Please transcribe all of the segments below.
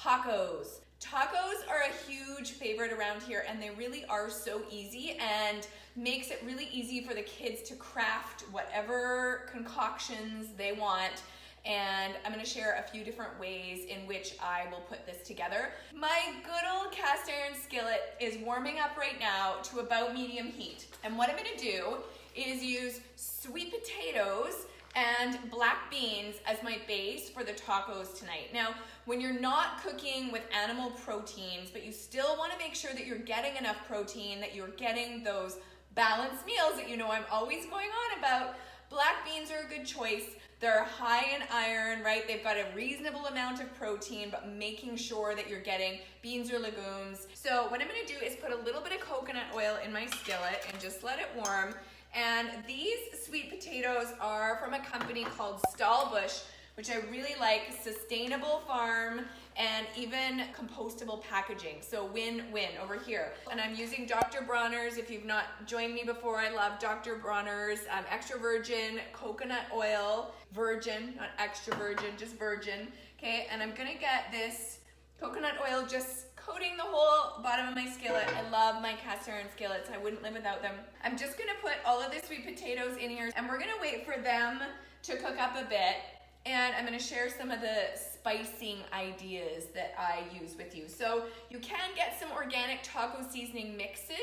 tacos. Tacos are a huge favorite around here, and they really are so easy and makes it really easy for the kids to craft whatever concoctions they want. And I'm gonna share a few different ways in which I will put this together. My good old cast iron skillet is warming up right now to about medium heat. And what I'm gonna do is use sweet potatoes and black beans as my base for the tacos tonight. Now, when you're not cooking with animal proteins, but you still wanna make sure that you're getting enough protein, that you're getting those balanced meals that you know I'm always going on about, black beans are a good choice. They're high in iron, right? They've got a reasonable amount of protein, but making sure that you're getting beans or legumes. So what I'm gonna do is put a little bit of coconut oil in my skillet and just let it warm. And these sweet potatoes are from a company called Stahlbusch, which I really like, sustainable farm and even compostable packaging. So win-win over here. And I'm using Dr. Bronner's. If you've not joined me before, I love Dr. Bronner's extra virgin coconut oil, virgin, not extra virgin, just virgin. Okay, and I'm gonna get this coconut oil just coating the whole bottom of my skillet. I love my cast iron skillets. I wouldn't live without them. I'm just gonna put all of the sweet potatoes in here, and we're gonna wait for them to cook up a bit. And I'm gonna share some of the spicing ideas that I use with you. So you can get some organic taco seasoning mixes.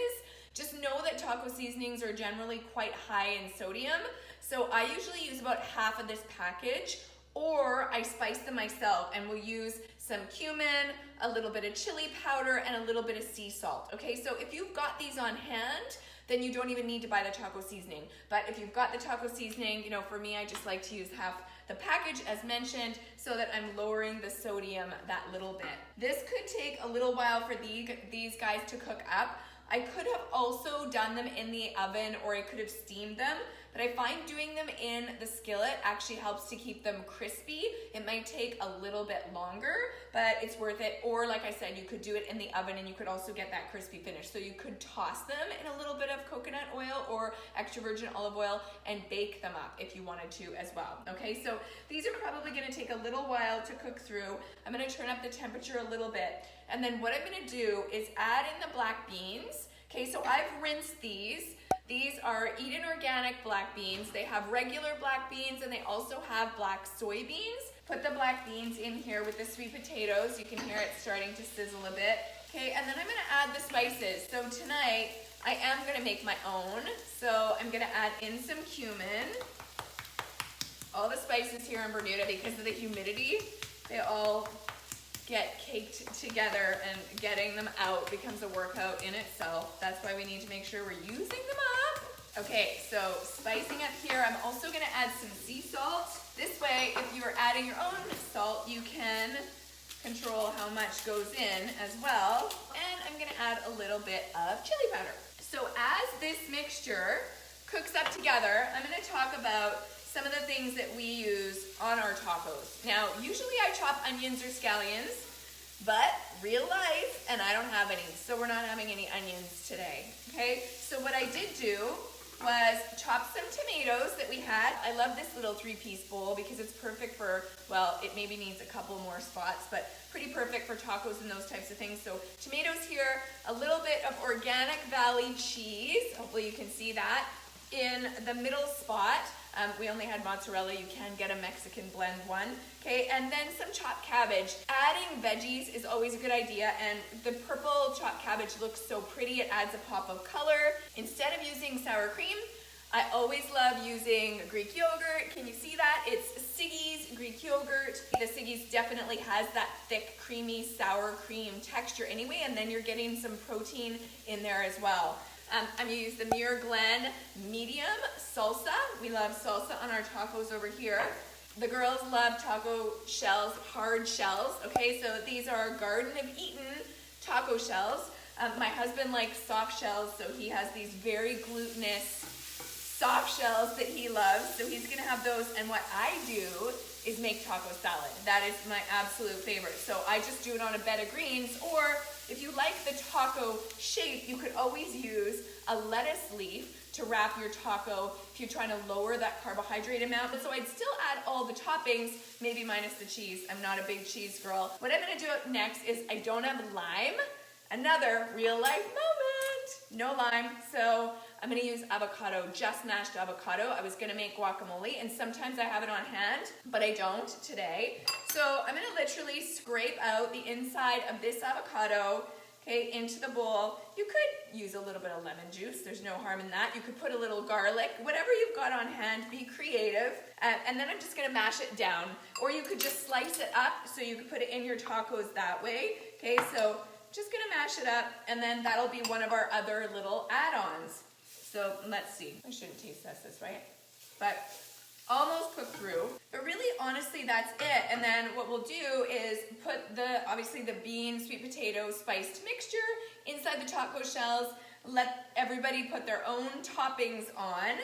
Just know that taco seasonings are generally quite high in sodium. So I usually use about half of this package, or I spice them myself and will use some cumin, a little bit of chili powder, and a little bit of sea salt. Okay, so if you've got these on hand, then you don't even need to buy the taco seasoning. But if you've got the taco seasoning, you know, for me, I just like to use half the package as mentioned so that I'm lowering the sodium that little bit. This could take a little while for these guys to cook up. I could have also done them in the oven, or I could have steamed them, but I find doing them in the skillet actually helps to keep them crispy. It might take a little bit longer, but it's worth it. Or like I said, you could do it in the oven and you could also get that crispy finish. So you could toss them in a little bit of coconut oil or extra virgin olive oil and bake them up if you wanted to as well. Okay, so these are probably gonna take a little while to cook through. I'm gonna turn up the temperature a little bit. And then what I'm gonna do is add in the black beans. Okay, so I've rinsed these. These are Eden Organic black beans. They have regular black beans and they also have black soybeans. Put the black beans in here with the sweet potatoes. You can hear it starting to sizzle a bit. Okay, and then I'm gonna add the spices. So tonight, I am gonna make my own. So I'm gonna add in some cumin. All the spices here in Bermuda, because of the humidity, they all get caked together, and getting them out becomes a workout in itself. That's why we need to make sure we're using them up. Okay, so spicing up here, I'm also gonna add some sea salt. This way, if you are adding your own salt, you can control how much goes in as well. And I'm gonna add a little bit of chili powder. So as this mixture cooks up together, I'm gonna talk about some of the things that we use on our tacos. Now, usually I chop onions or scallions, but real life, and I don't have any, so we're not having any onions today, okay? So what I did do was chop some tomatoes that we had. I love this little 3-piece bowl because it's perfect for, well, it maybe needs a couple more spots, but pretty perfect for tacos and those types of things. So tomatoes here, a little bit of Organic Valley cheese, hopefully you can see that. In the middle spot, we only had mozzarella. You can get a Mexican blend one. Okay, and then some chopped cabbage. Adding veggies is always a good idea, and the purple chopped cabbage looks so pretty. It adds a pop of color. Instead of using sour cream, I always love using Greek yogurt. Can you see that? It's Siggi's Greek yogurt. The Siggi's definitely has that thick, creamy, sour cream texture anyway, and then you're getting some protein in there as well. I'm gonna use the Muir Glen medium salsa. We love salsa on our tacos over here. The girls love taco shells, hard shells. Okay, so these are Garden of Eden taco shells. My husband likes soft shells, so he has these very glutinous, soft shells that he loves, so he's gonna have those. And what I do is make taco salad. That is my absolute favorite. So I just do it on a bed of greens, or if you like the taco shape, you could always use a lettuce leaf to wrap your taco if you're trying to lower that carbohydrate amount. But so I'd still add all the toppings, maybe minus the cheese. I'm not a big cheese girl. What I'm gonna do next is I don't have lime. Another real life moment. No lime, so I'm gonna use avocado, just mashed avocado. I was gonna make guacamole, and sometimes I have it on hand, but I don't today. So I'm gonna literally scrape out the inside of this avocado, okay, into the bowl. You could use a little bit of lemon juice. There's no harm in that. You could put a little garlic, whatever you've got on hand, be creative. And then I'm just gonna mash it down. Or you could just slice it up so you could put it in your tacos that way, okay? So just gonna mash it up, and then that'll be one of our other little add-ons. So let's see. I shouldn't taste test this, right? But almost cooked through. But really, honestly, that's it. And then what we'll do is put obviously the bean, sweet potato, spiced mixture inside the taco shells. Let everybody put their own toppings on.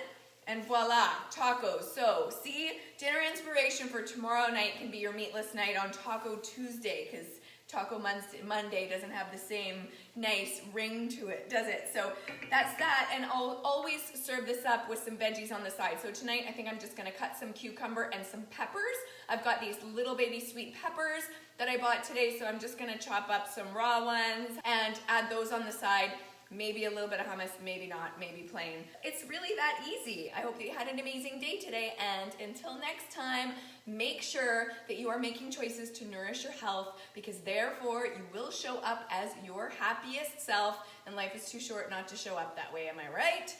And voila, tacos. So see, dinner inspiration for tomorrow night can be your meatless night on Taco Tuesday, because Taco Monday doesn't have the same nice ring to it, does it? So that's that, and I'll always serve this up with some veggies on the side. So tonight, I think I'm just gonna cut some cucumber and some peppers. I've got these little baby sweet peppers that I bought today, so I'm just gonna chop up some raw ones and add those on the side. Maybe a little bit of hummus, maybe not, maybe plain. It's really that easy. I hope that you had an amazing day today, and until next time, make sure that you are making choices to nourish your health, because therefore you will show up as your happiest self, and life is too short not to show up that way, am I right?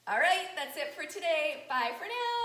All right, that's it for today. Bye for now.